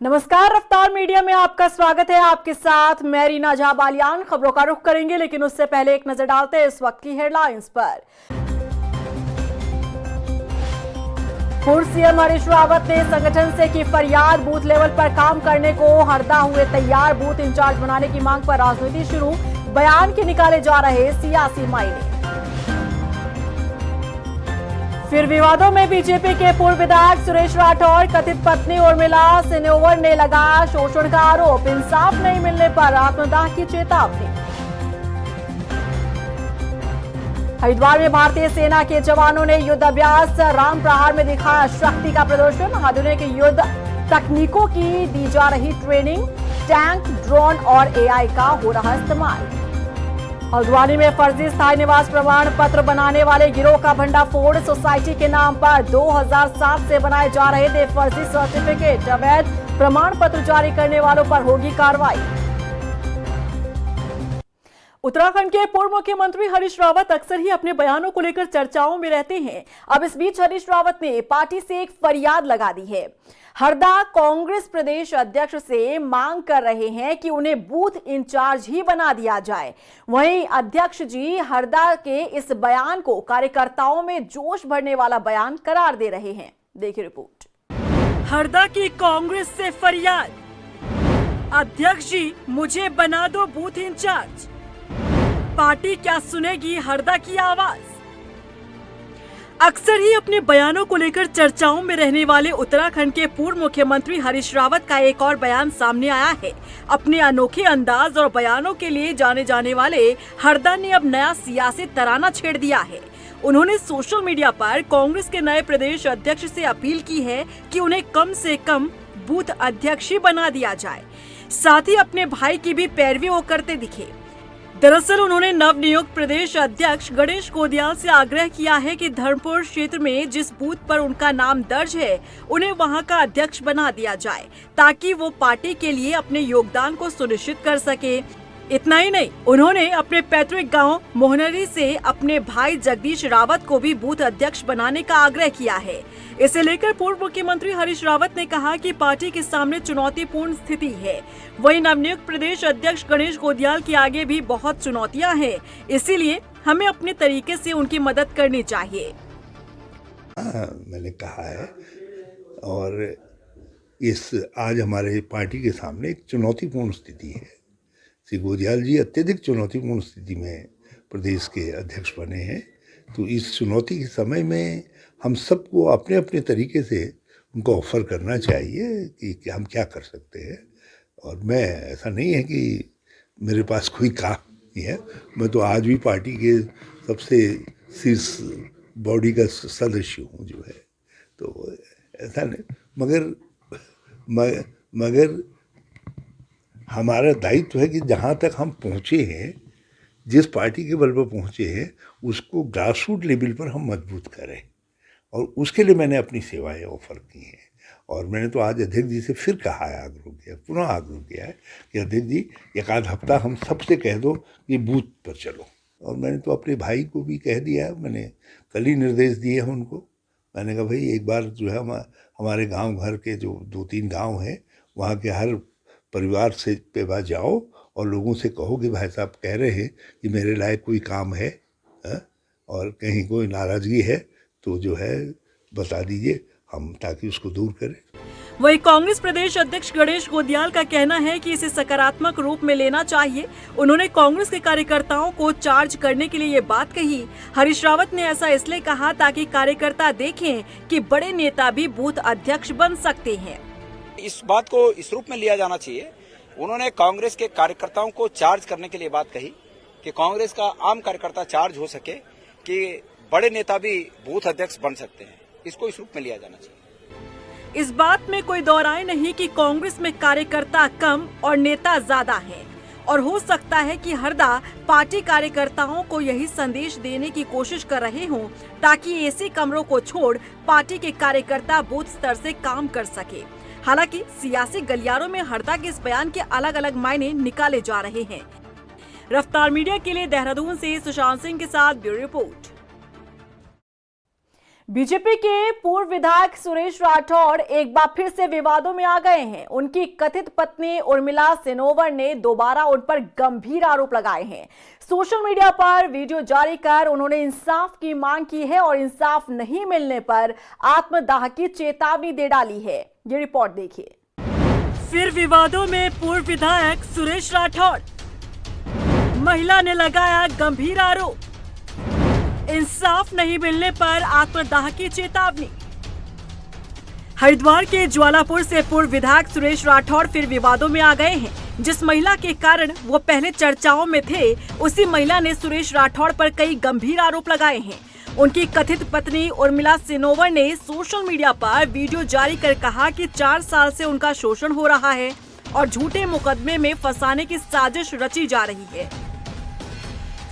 नमस्कार, रफ्तार मीडिया में आपका स्वागत है। आपके साथ मैं रीना झा बालियान। खबरों का रुख करेंगे, लेकिन उससे पहले एक नजर डालते हैं इस वक्त की हेडलाइंस पर। पूर्व सीएम हरीश रावत ने संगठन से की फरियाद, बूथ लेवल पर काम करने को हरदा हुए तैयार, बूथ इंचार्ज बनाने की मांग पर राजनीति शुरू, बयान के निकाले जा रहे सियासी मायने। फिर विवादों में बीजेपी के पूर्व विधायक सुरेश राठौर, कथित पत्नी उर्मिला सिनोवर ने लगा शोषण का आरोप, इंसाफ नहीं मिलने पर आत्मदाह की चेतावनी। हरिद्वार में भारतीय सेना के जवानों ने युद्ध अभ्यास राम प्रहार में दिखाया शक्ति का प्रदर्शन, आधुनिक युद्ध तकनीकों की दी जा रही ट्रेनिंग, टैंक, ड्रोन और एआई का हो रहा इस्तेमाल। हल्द्वानी में फर्जी स्थायी निवास प्रमाण पत्र बनाने वाले गिरोह का भंडाफोड़, सोसाइटी के नाम पर 2007 से बनाए जा रहे थे फर्जी सर्टिफिकेट, अवैध प्रमाण पत्र जारी करने वालों पर होगी कार्रवाई। उत्तराखंड के पूर्व मुख्यमंत्री हरीश रावत अक्सर ही अपने बयानों को लेकर चर्चाओं में रहते हैं। अब इस बीच हरीश रावत ने पार्टी से एक फरियाद लगा दी है। हरदा कांग्रेस प्रदेश अध्यक्ष से मांग कर रहे हैं कि उन्हें बूथ इंचार्ज ही बना दिया जाए। वहीं अध्यक्ष जी हरदा के इस बयान को कार्यकर्ताओं में जोश भरने वाला बयान करार दे रहे हैं। देखिए रिपोर्ट। हरदा की कांग्रेस से फरियाद, अध्यक्ष जी मुझे बना दो बूथ इंचार्ज, पार्टी क्या सुनेगी हरदा की आवाज। अक्सर ही अपने बयानों को लेकर चर्चाओं में रहने वाले उत्तराखंड के पूर्व मुख्यमंत्री हरीश रावत का एक और बयान सामने आया है। अपने अनोखे अंदाज और बयानों के लिए जाने जाने वाले हरदा ने अब नया सियासी तराना छेड़ दिया है। उन्होंने सोशल मीडिया पर कांग्रेस के नए प्रदेश अध्यक्ष से अपील की है कि उन्हें कम से कम बूथ अध्यक्ष ही बना दिया जाए, साथ ही अपने भाई की भी पैरवी वो करते दिखे। दरअसल उन्होंने नवनियुक्त प्रदेश अध्यक्ष गणेश गोदियाल से आग्रह किया है कि धर्मपुर क्षेत्र में जिस बूथ पर उनका नाम दर्ज है उन्हें वहां का अध्यक्ष बना दिया जाए, ताकि वो पार्टी के लिए अपने योगदान को सुनिश्चित कर सके। इतना ही नहीं, उन्होंने अपने पैतृक गांव मोहनरी से अपने भाई जगदीश रावत को भी बूथ अध्यक्ष बनाने का आग्रह किया है। इसे लेकर पूर्व मुख्यमंत्री हरीश रावत ने कहा कि पार्टी के सामने चुनौतीपूर्ण स्थिति है। वहीं नवनियुक्त प्रदेश अध्यक्ष गणेश गोदियाल के आगे भी बहुत चुनौतियां हैं, इसीलिए हमें अपने तरीके से उनकी मदद करनी चाहिए। मैंने कहा है, और इस आज हमारे पार्टी के सामने एक चुनौतीपूर्ण स्थिति है। श्री गोदियाल जी अत्यधिक चुनौतीपूर्ण स्थिति में प्रदेश के अध्यक्ष बने हैं, तो इस चुनौती के समय में हम सबको अपने अपने तरीके से उनको ऑफर करना चाहिए कि हम क्या कर सकते हैं। और मैं, ऐसा नहीं है कि मेरे पास कोई काम नहीं है, मैं तो आज भी पार्टी के सबसे शीर्ष बॉडी का सदस्य हूँ जो है, तो ऐसा नहीं। मगर हमारा दायित्व है कि जहाँ तक हम पहुँचे हैं, जिस पार्टी के बल पर पहुँचे हैं, उसको ग्रास रूट लेवल पर हम मजबूत करें, और उसके लिए मैंने अपनी सेवाएं ऑफर की हैं। और मैंने तो आज अध्यक्ष जी से फिर कहा है, पुनः आग्रह किया है कि अध्यक्ष जी एक आध हफ्ता हम सबसे कह दो कि बूथ पर चलो। और मैंने तो अपने भाई को भी कह दिया है, मैंने कल ही निर्देश दिए हैं उनको। मैंने कहा भाई एक बार जो है हमारे गाँव घर के जो 2-3 गाँव हैं, वहाँ के हर परिवार से पे बात जाओ और लोगों से कहो कि भाई साहब कह रहे हैं कि मेरे लायक कोई काम है, और कहीं कोई नाराजगी है तो जो है बता दीजिए, हम ताकि उसको दूर करें। वहीं कांग्रेस प्रदेश अध्यक्ष गणेश गोदियाल का कहना है कि इसे सकारात्मक रूप में लेना चाहिए। उन्होंने कांग्रेस के कार्यकर्ताओं को चार्ज करने के लिए ये बात कही। हरीश रावत ने ऐसा इसलिए कहा ताकि कार्यकर्ता देखें कि बड़े नेता भी बूथ अध्यक्ष बन सकते हैं। इस बात को इस रूप में लिया जाना चाहिए। उन्होंने कांग्रेस के कार्यकर्ताओं को चार्ज करने के लिए बात कही कि कांग्रेस का आम कार्यकर्ता चार्ज हो सके कि बड़े नेता भी बूथ अध्यक्ष बन सकते हैं। इसको इस रूप में लिया जाना चाहिए। इस बात में कोई दो राय नहीं कि कांग्रेस में कार्यकर्ता कम और नेता ज्यादा हैं, और हो सकता है कि हरदा पार्टी कार्यकर्ताओं को यही संदेश देने की कोशिश कर रहे हों, ताकि एसी कमरों को छोड़ पार्टी के कार्यकर्ता बूथ स्तर से काम कर सके। हालांकि सियासी गलियारों में हरदा के इस बयान के अलग अलग मायने निकाले जा रहे हैं। रफ्तार मीडिया के लिए देहरादून से सुशांत सिंह के साथ ब्यूरो रिपोर्ट। बीजेपी के पूर्व विधायक सुरेश राठौड़ एक बार फिर से विवादों में आ गए हैं। उनकी कथित पत्नी उर्मिला सिनोवर ने दोबारा उन पर गंभीर आरोप लगाए हैं। सोशल मीडिया पर वीडियो जारी कर उन्होंने इंसाफ की मांग की है और इंसाफ नहीं मिलने पर आत्मदाह की चेतावनी दे डाली है। ये रिपोर्ट देखिए। फिर विवादों में पूर्व विधायक सुरेश राठौड़, महिला ने लगाया गंभीर आरोप, इंसाफ नहीं मिलने पर आत्मदाह की चेतावनी। हरिद्वार के ज्वालापुर से पूर्व विधायक सुरेश राठौड़ फिर विवादों में आ गए हैं। जिस महिला के कारण वो पहले चर्चाओं में थे, उसी महिला ने सुरेश राठौड़ पर कई गंभीर आरोप लगाए हैं। उनकी कथित पत्नी उर्मिला सिनोवर ने सोशल मीडिया पर वीडियो जारी कर कहा कि 4 साल से उनका शोषण हो रहा है और झूठे मुकदमे में फंसाने की साजिश रची जा रही है।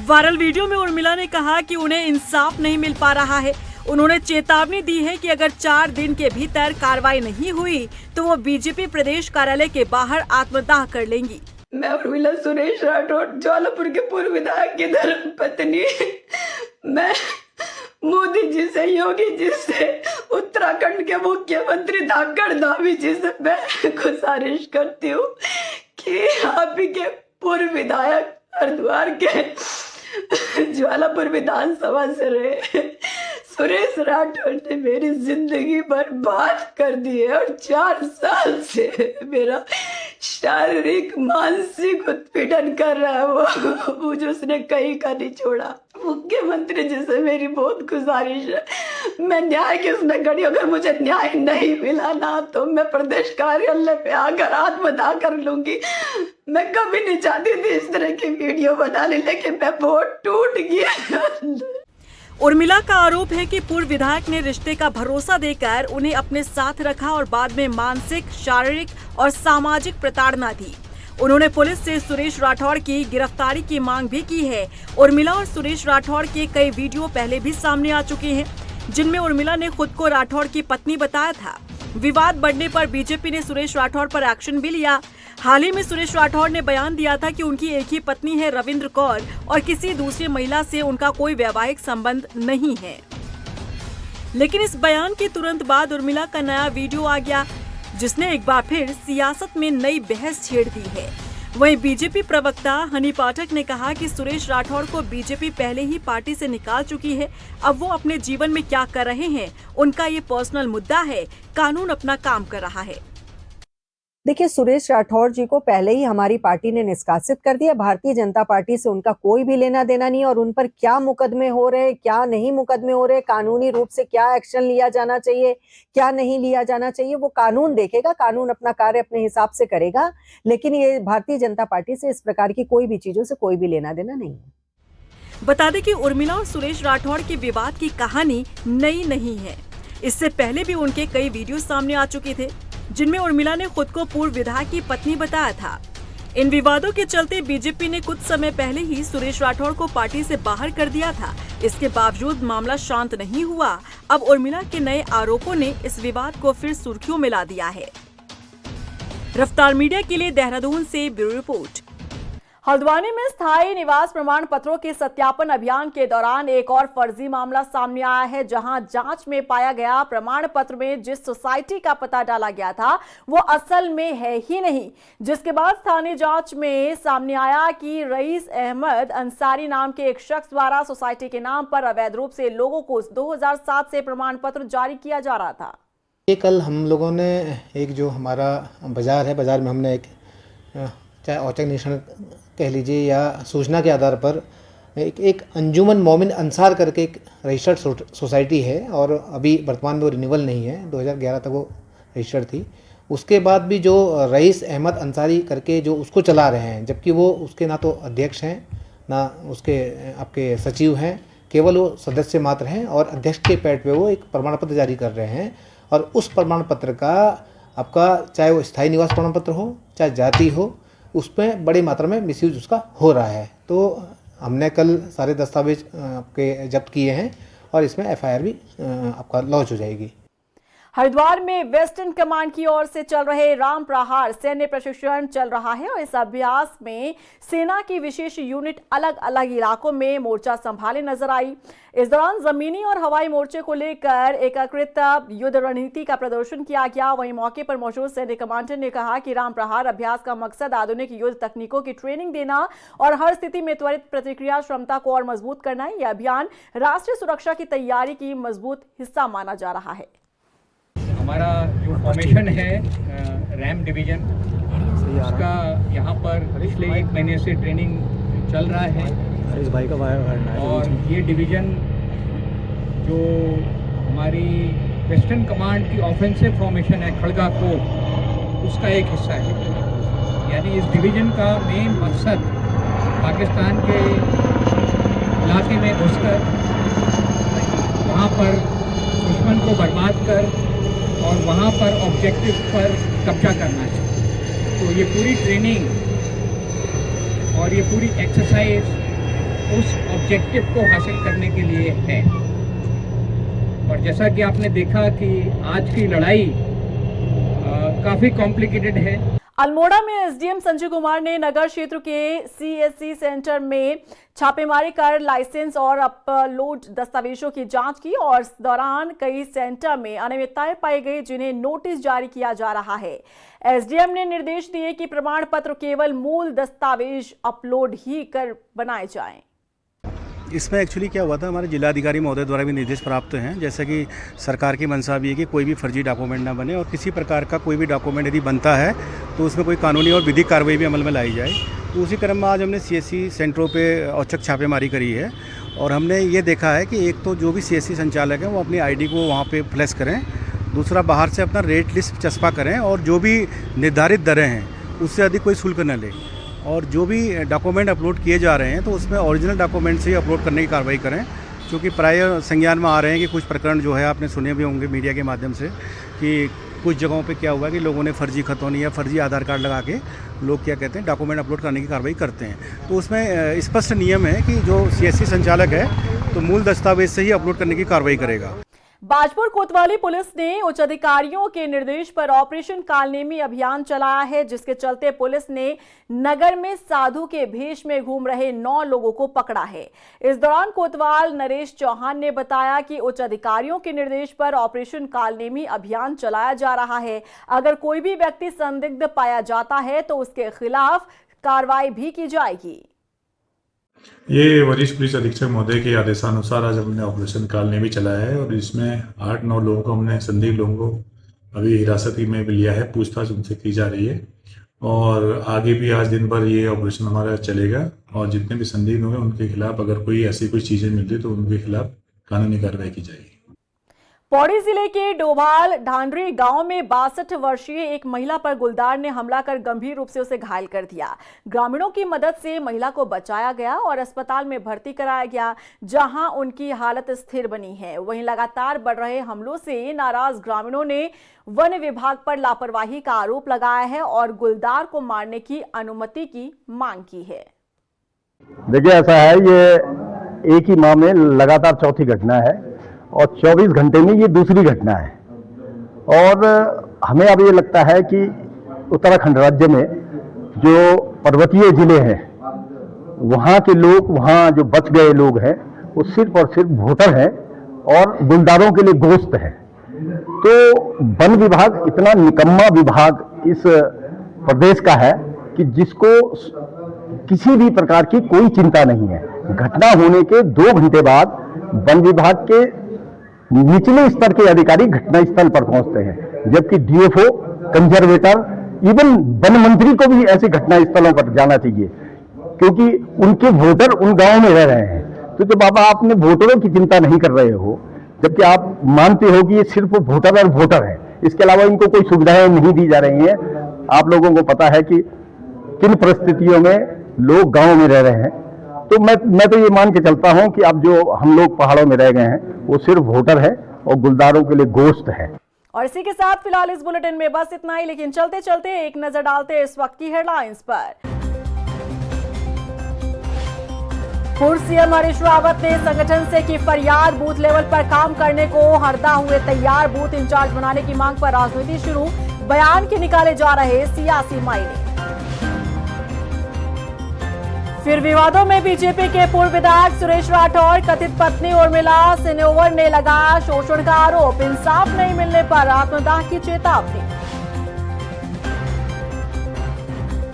वायरल वीडियो में उर्मिला ने कहा कि उन्हें इंसाफ नहीं मिल पा रहा है। उन्होंने चेतावनी दी है कि अगर 4 दिन के भीतर कार्रवाई नहीं हुई तो वो बीजेपी प्रदेश कार्यालय के बाहर आत्मदाह कर लेंगी। मैं उर्मिला सुरेश राठौड़, ज्वालापुर के पूर्व विधायक की धर्मपत्नी, मैं मोदी जी से, योगी जी से, उत्तराखंड के मुख्यमंत्री धाकड़ धामी जी से मैं गुजारिश करती हूँ कि आप ही के पूर्व विधायक हरिद्वार के ज्वालापुर विधानसभा से रहे सुरेश राठौड़ ने मेरी जिंदगी बर्बाद कर दी है और 4 साल से मेरा शारीरिक मानसिक उत्पीड़न कर रहा है। वो मुझे उसने कहीं का नहीं छोड़ा। मुख्यमंत्री जी से मेरी बहुत गुजारिश है, मैं न्याय की उसमें खड़ी, अगर मुझे न्याय नहीं मिला ना तो मैं प्रदेश कार्यालय पे आकर आत्मदाह कर लूंगी। मैं कभी नहीं चाहती थी इस तरह की वीडियो बनाने, लेकिन मैं बहुत टूट गया। उर्मिला का आरोप है कि पूर्व विधायक ने रिश्ते का भरोसा देकर उन्हें अपने साथ रखा और बाद में मानसिक, शारीरिक और सामाजिक प्रताड़ना दी। उन्होंने पुलिस से सुरेश राठौड़ की गिरफ्तारी की मांग भी की है। उर्मिला और सुरेश राठौड़ के कई वीडियो पहले भी सामने आ चुके हैं, जिनमें उर्मिला ने खुद को राठौड़ की पत्नी बताया था। विवाद बढ़ने पर बीजेपी ने सुरेश राठौड़ पर एक्शन भी लिया। हाल ही में सुरेश राठौड़ ने बयान दिया था कि उनकी एक ही पत्नी है रविंद्र कौर और किसी दूसरी महिला से उनका कोई वैवाहिक संबंध नहीं है। लेकिन इस बयान के तुरंत बाद उर्मिला का नया वीडियो आ गया, जिसने एक बार फिर सियासत में नई बहस छेड़ दी है। वहीं बीजेपी प्रवक्ता हनी पाठक ने कहा कि सुरेश राठौड़ को बीजेपी पहले ही पार्टी से निकाल चुकी है। अब वो अपने जीवन में क्या कर रहे हैं, उनका ये पर्सनल मुद्दा है। कानून अपना काम कर रहा है। देखिए, सुरेश राठौड़ जी को पहले ही हमारी पार्टी ने निष्कासित कर दिया। भारतीय जनता पार्टी से उनका कोई भी लेना देना नहीं और उन पर क्या मुकदमे हो रहे, क्या नहीं मुकदमे हो रहे, कानूनी रूप से क्या एक्शन लिया जाना चाहिए, क्या नहीं लिया जाना चाहिए, वो कानून देखेगा। कानून अपना कार्य अपने हिसाब से करेगा, लेकिन ये भारतीय जनता पार्टी से इस प्रकार की कोई भी चीजों से कोई भी लेना देना नहीं है। बता दें कि उर्मिला और सुरेश राठौड़ के विवाद की कहानी नई नहीं है। इससे पहले भी उनके कई वीडियो सामने आ चुके थे, जिनमें उर्मिला ने खुद को पूर्व विधायक की पत्नी बताया था। इन विवादों के चलते बीजेपी ने कुछ समय पहले ही सुरेश राठौड़ को पार्टी से बाहर कर दिया था। इसके बावजूद मामला शांत नहीं हुआ। अब उर्मिला के नए आरोपों ने इस विवाद को फिर सुर्खियों में ला दिया है। रफ्तार मीडिया के लिए देहरादून से ब्यूरो रिपोर्ट। हल्द्वानी में स्थायी निवास प्रमाण पत्रों के सत्यापन अभियान के दौरान एक और फर्जी मामला सामने आया है, जहां जांच में पाया गया प्रमाण पत्र में जिस सोसाइटी का पता डाला गया था वो असल में है ही नहीं। जिसके बाद स्थानीय जांच में सामने आया कि रईस अहमद अंसारी नाम के एक शख्स द्वारा सोसाइटी के नाम पर अवैध रूप से लोगों को 2007 से प्रमाण पत्र जारी किया जा रहा था। ये कल हम लोगों ने एक जो हमारा बाज़ार है, बाज़ार में हमने एक चाहे औचक निरीक्षण कह लीजिए या सूचना के आधार पर एक अंजुमन मोमिन अंसार करके एक रजिस्टर्ड सोसाइटी है और अभी वर्तमान में वो रिन्यूअल नहीं है, 2011 तक वो रजिस्टर्ड थी। उसके बाद भी जो रईस अहमद अंसारी करके जो उसको चला रहे हैं, जबकि वो उसके ना तो अध्यक्ष हैं ना उसके आपके सचिव हैं, केवल वो सदस्य मात्र हैं और अध्यक्ष के पैड पे वो एक प्रमाण पत्र जारी कर रहे हैं। और उस प्रमाण पत्र का आपका चाहे वो स्थायी निवास प्रमाण पत्र हो चाहे जाति हो, उसमें बड़ी मात्रा में मिसयूज उसका हो रहा है। तो हमने कल सारे दस्तावेज आपके जब्त किए हैं और इसमें एफआईआर भी आपका लॉन्च हो जाएगी। हरिद्वार में वेस्टर्न कमांड की ओर से चल रहे राम प्रहार सैन्य प्रशिक्षण चल रहा है और इस अभ्यास में सेना की विशेष यूनिट अलग अलग इलाकों में मोर्चा संभाले नजर आई। इस दौरान जमीनी और हवाई मोर्चे को लेकर एकीकृत युद्ध रणनीति का प्रदर्शन किया गया। वहीं मौके पर मौजूद सैन्य कमांडर ने कहा कि राम प्रहार अभ्यास का मकसद आधुनिक युद्ध तकनीकों की ट्रेनिंग देना और हर स्थिति में त्वरित प्रतिक्रिया क्षमता को और मजबूत करना है। यह अभियान राष्ट्रीय सुरक्षा की तैयारी की मजबूत हिस्सा माना जा रहा है। हमारा जो फॉर्मेशन है रैम डिवीजन, उसका यहाँ पर पिछले 1 महीने से ट्रेनिंग चल रहा है और ये डिवीजन जो हमारी वेस्टर्न कमांड की ऑफेंसिव फॉर्मेशन है खड़गा कोर, उसका एक हिस्सा है। यानी इस डिवीजन का मेन मकसद पाकिस्तान के इलाके में घुसकर वहाँ पर दुश्मन को बर्बाद कर और वहाँ पर ऑब्जेक्टिव पर कब्जा करना है। तो ये पूरी ट्रेनिंग और ये पूरी एक्सरसाइज उस ऑब्जेक्टिव को हासिल करने के लिए है। और जैसा कि आपने देखा कि आज की लड़ाई काफ़ी कॉम्प्लिकेटेड है। अल्मोड़ा में एसडीएम संजय कुमार ने नगर क्षेत्र के सीएससी सेंटर में छापेमारी कर लाइसेंस और अपलोड दस्तावेजों की जांच की और इस दौरान कई सेंटर में अनियमितताएं पाई गई, जिन्हें नोटिस जारी किया जा रहा है। एसडीएम ने निर्देश दिए कि प्रमाण पत्र केवल मूल दस्तावेज अपलोड ही कर बनाए जाएं। इसमें एक्चुअली क्या हुआ था, हमारे जिलाधिकारी महोदय द्वारा भी निर्देश प्राप्त हैं, जैसे कि सरकार की मंशा भी है कि कोई भी फर्जी डॉक्यूमेंट ना बने और किसी प्रकार का कोई भी डॉक्यूमेंट यदि बनता है तो उसमें कोई कानूनी और विधिक कार्रवाई भी अमल में लाई जाए। तो उसी क्रम में आज हमने सीएससी सेंटरों पे औचक छापेमारी करी है और हमने ये देखा है कि एक तो जो भी सीएससी संचालक हैं वो अपनी आईडी को वहाँ पे फ्लैश करें, दूसरा बाहर से अपना रेट लिस्ट चस्पा करें और जो भी निर्धारित दरें हैं उससे अधिक कोई शुल्क न ले, और जो भी डॉक्यूमेंट अपलोड किए जा रहे हैं तो उसमें ओरिजिनल डॉक्यूमेंट से ही अपलोड करने की कार्रवाई करें। क्योंकि प्राय संज्ञान में आ रहे हैं कि कुछ प्रकरण जो है आपने सुने भी होंगे मीडिया के माध्यम से कि कुछ जगहों पे क्या हुआ कि लोगों ने फर्जी खतौनी या फर्जी आधार कार्ड लगा के लोग क्या कहते हैं डॉक्यूमेंट अपलोड करने की कार्रवाई करते हैं। तो उसमें स्पष्ट नियम है कि जो सीएससी संचालक है तो मूल दस्तावेज से ही अपलोड करने की कार्रवाई करेगा। बाजपुर कोतवाली पुलिस ने उच्च अधिकारियों के निर्देश पर ऑपरेशन कालनेमी अभियान चलाया है, जिसके चलते पुलिस ने नगर में साधु के भेष में घूम रहे 9 लोगों को पकड़ा है। इस दौरान कोतवाल नरेश चौहान ने बताया कि उच्च अधिकारियों के निर्देश पर ऑपरेशन कालनेमी अभियान चलाया जा रहा है। अगर कोई भी व्यक्ति संदिग्ध पाया जाता है तो उसके खिलाफ कार्रवाई भी की जाएगी। ये वरिष्ठ पुलिस अधीक्षक महोदय के आदेशानुसार आज हमने ऑपरेशन कालनेमी चलाया है और इसमें 8-9 लोगों को हमने संदिग्ध लोगों को अभी हिरासत में भी लिया है, पूछताछ उनसे की जा रही है और आगे भी आज दिन भर ये ऑपरेशन हमारा चलेगा और जितने भी संदिग्ध होंगे उनके खिलाफ अगर कोई ऐसी कोई चीजें मिलती तो उनके खिलाफ कानूनी कार्रवाई की जाएगी। पौड़ी जिले के डोभाल ढांडरी गांव में 62 वर्षीय एक महिला पर गुलदार ने हमला कर गंभीर रूप से उसे घायल कर दिया। ग्रामीणों की मदद से महिला को बचाया गया और अस्पताल में भर्ती कराया गया, जहां उनकी हालत स्थिर बनी है। वहीं लगातार बढ़ रहे हमलों से नाराज ग्रामीणों ने वन विभाग पर लापरवाही का आरोप लगाया है और गुलदार को मारने की अनुमति की मांग की है। देखिए, ऐसा है, ये एक ही माह में लगातार चौथी घटना है और 24 घंटे में ये दूसरी घटना है और हमें अब ये लगता है कि उत्तराखंड राज्य में जो पर्वतीय जिले हैं वहाँ के लोग, वहाँ जो बच गए लोग हैं वो सिर्फ और सिर्फ वोटर हैं और गुलदारों के लिए गोश्त है। तो वन विभाग इतना निकम्मा विभाग इस प्रदेश का है कि जिसको किसी भी प्रकार की कोई चिंता नहीं है। घटना होने के 2 घंटे बाद वन विभाग के निचले स्तर के अधिकारी घटना स्थल पर पहुंचते हैं, जबकि डीएफओ, कंजर्वेटर, इवन वन मंत्री को भी ऐसी घटना स्थलों पर जाना चाहिए क्योंकि उनके वोटर उन गांवों में रह रहे हैं। तो जब आपने वोटरों की चिंता नहीं कर रहे हो, जबकि आप मानते हो कि ये सिर्फ वोटर और वोटर है, इसके अलावा इनको कोई सुविधाएं नहीं दी जा रही हैं। आप लोगों को पता है कि किन परिस्थितियों में लोग गाँव में रह रहे हैं। तो मैं तो ये मान के चलता हूं कि अब जो हम लोग पहाड़ों में रह गए हैं वो सिर्फ वोटर है और गुलदारों के लिए गोश्त है। और इसी के साथ फिलहाल इस बुलेटिन में बस इतना ही, लेकिन चलते चलते एक नजर डालते इस वक्त की हेडलाइंस पर। पूर्व सीएम हरीश रावत ने संगठन से की फरियाद, बूथ लेवल पर काम करने को हरदा हुए तैयार, बूथ इंचार्ज बनाने की मांग पर राजनीति शुरू, बयान के निकाले जा रहे सियासी मायने। फिर विवादों में बीजेपी के पूर्व विधायक सुरेश राठौर, कथित पत्नी उर्मिला सिनोवर ने लगा शोषण का आरोप, इंसाफ नहीं मिलने पर आत्मदाह की चेतावनी।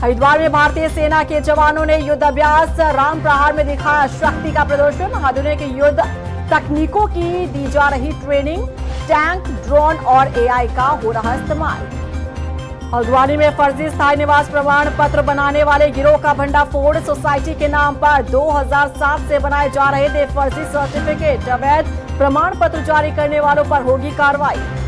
हरिद्वार में भारतीय सेना के जवानों ने युद्ध अभ्यास राम प्रहार में दिखाया शक्ति का प्रदर्शन, आधुनिक युद्ध तकनीकों की दी जा रही ट्रेनिंग, टैंक, ड्रोन और एआई का हो रहा इस्तेमाल। हल्द्वानी में फर्जी स्थायी निवास प्रमाण पत्र बनाने वाले गिरोह का भंडाफोड़, सोसाइटी के नाम पर 2007 से बनाए जा रहे थे फर्जी सर्टिफिकेट, अवैध प्रमाण पत्र जारी करने वालों पर होगी कार्रवाई।